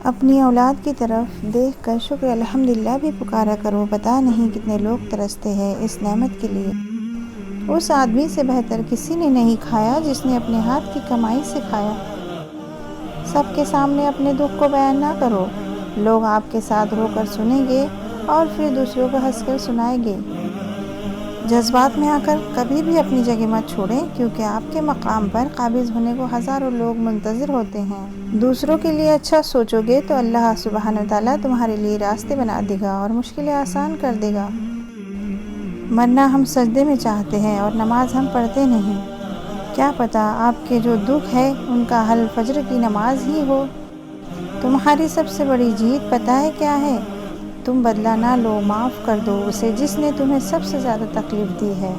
اپنی اولاد کی طرف دیکھ کر شکر الحمدللہ بھی پکارا کرو، پتہ نہیں کتنے لوگ ترستے ہیں اس نعمت کے لیے۔ اس آدمی سے بہتر کسی نے نہیں کھایا جس نے اپنے ہاتھ کی کمائی سے کھایا۔ سب کے سامنے اپنے دکھ کو بیان نہ کرو، لوگ آپ کے ساتھ رو کر سنیں گے اور پھر دوسروں کو ہنس کر سنائیں گے۔ جذبات میں آ کر کبھی بھی اپنی جگہ مت چھوڑیں، کیونکہ آپ کے مقام پر قابض ہونے کو ہزاروں لوگ منتظر ہوتے ہیں۔ دوسروں کے لیے اچھا سوچو گے تو اللہ سبحانہ وتعالیٰ تمہارے لیے راستے بنا دے گا اور مشکلیں آسان کر دے گا۔ مرنا ہم سجدے میں چاہتے ہیں اور نماز ہم پڑھتے نہیں۔ کیا پتہ آپ کے جو دکھ ہے ان کا حل فجر کی نماز ہی ہو۔ تمہاری سب سے بڑی جیت پتہ ہے کیا ہے؟ تم بدلہ نہ لو، معاف کر دو اسے جس نے تمہیں سب سے زیادہ تکلیف دی ہے۔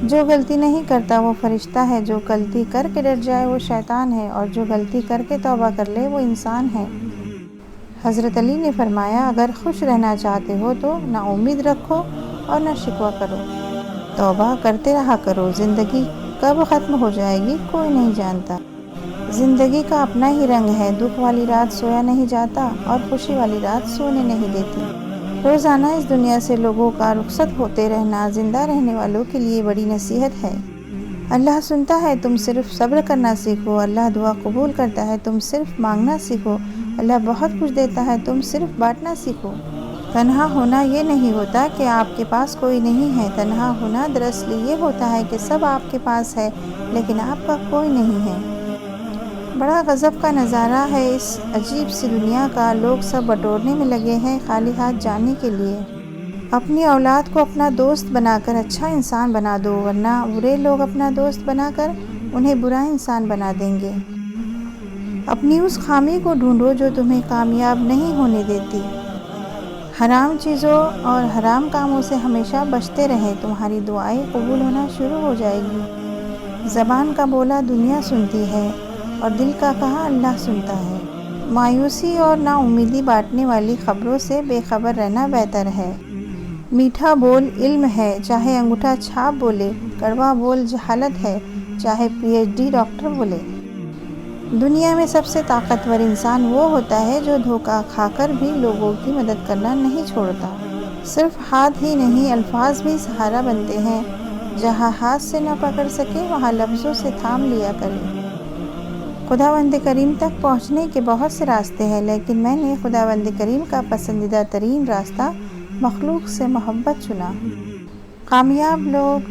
جو غلطی نہیں کرتا وہ فرشتہ ہے، جو غلطی کر کے ڈر جائے وہ شیطان ہے، اور جو غلطی کر کے توبہ کر لے وہ انسان ہے۔ حضرت علی نے فرمایا، اگر خوش رہنا چاہتے ہو تو نہ امید رکھو اور نہ شکوہ کرو، توبہ کرتے رہا کرو۔ زندگی کب ختم ہو جائے گی کوئی نہیں جانتا۔ زندگی کا اپنا ہی رنگ ہے، دکھ والی رات سویا نہیں جاتا اور خوشی والی رات سونے نہیں دیتی۔ روزانہ اس دنیا سے لوگوں کا رخصت ہوتے رہنا زندہ رہنے والوں کے لیے بڑی نصیحت ہے۔ اللہ سنتا ہے، تم صرف صبر کرنا سیکھو۔ اللہ دعا قبول کرتا ہے، تم صرف مانگنا سیکھو۔ اللہ بہت کچھ دیتا ہے، تم صرف بانٹنا سیکھو۔ تنہا ہونا یہ نہیں ہوتا کہ آپ کے پاس کوئی نہیں ہے، تنہا ہونا دراصل یہ ہوتا ہے کہ سب آپ کے پاس ہے لیکن آپ کا کوئی نہیں ہے۔ بڑا غضب کا نظارہ ہے اس عجیب سی دنیا کا، لوگ سب بٹورنے میں لگے ہیں خالی ہاتھ جانے کے لیے۔ اپنی اولاد کو اپنا دوست بنا کر اچھا انسان بنا دو، ورنہ برے لوگ اپنا دوست بنا کر انہیں برا انسان بنا دیں گے۔ اپنی اس خامی کو ڈھونڈو جو تمہیں کامیاب نہیں ہونے دیتی۔ حرام چیزوں اور حرام کاموں سے ہمیشہ بچتے رہیں، تمہاری دعائیں قبول ہونا شروع ہو جائے گی۔ زبان کا بولا دنیا سنتی ہے اور دل کا کہا اللہ سنتا ہے۔ مایوسی اور نا امیدی بانٹنے والی خبروں سے بے خبر رہنا بہتر ہے۔ میٹھا بول علم ہے، چاہے انگوٹھا چھاپ بولے، کڑوا بول جہالت ہے، چاہے پی ایچ ڈی ڈاکٹر بولے۔ دنیا میں سب سے طاقتور انسان وہ ہوتا ہے جو دھوکہ کھا کر بھی لوگوں کی مدد کرنا نہیں چھوڑتا۔ صرف ہاتھ ہی نہیں، الفاظ بھی سہارا بنتے ہیں۔ جہاں ہاتھ سے نہ پکڑ سکے وہاں لفظوں سے تھام لیا کرے۔ خداوند کریم تک پہنچنے کے بہت سے راستے ہیں، لیکن میں نے خداوند کریم کا پسندیدہ ترین راستہ مخلوق سے محبت چنا۔ کامیاب لوگ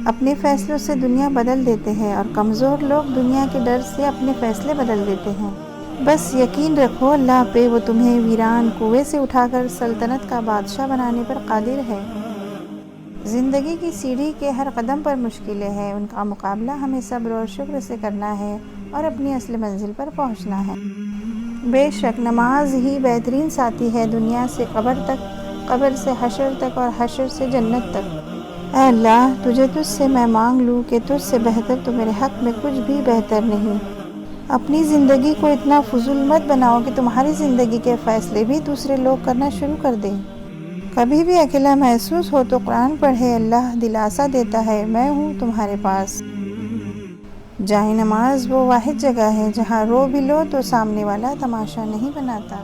اپنے فیصلوں سے دنیا بدل دیتے ہیں اور کمزور لوگ دنیا کے ڈر سے اپنے فیصلے بدل دیتے ہیں۔ بس یقین رکھو اللہ پہ، وہ تمہیں ویران کنویں سے اٹھا کر سلطنت کا بادشاہ بنانے پر قادر ہے۔ زندگی کی سیڑھی کے ہر قدم پر مشکلیں ہیں، ان کا مقابلہ ہمیں صبر اور شکر سے کرنا ہے اور اپنی اصل منزل پر پہنچنا ہے۔ بے شک نماز ہی بہترین ساتھی ہے، دنیا سے قبر تک، قبر سے حشر تک اور حشر سے جنت تک۔ اے اللہ، تجھ سے میں مانگ لوں کہ تجھ سے بہتر تو میرے حق میں کچھ بھی بہتر نہیں۔ اپنی زندگی کو اتنا فضول مت بناؤ کہ تمہاری زندگی کے فیصلے بھی دوسرے لوگ کرنا شروع کر دیں۔ کبھی بھی اکیلا محسوس ہو تو قرآن پڑھے، اللہ دلاسا دیتا ہے، میں ہوں تمہارے پاس۔ جائے نماز وہ واحد جگہ ہے جہاں رو بھی لو تو سامنے والا تماشا نہیں بناتا۔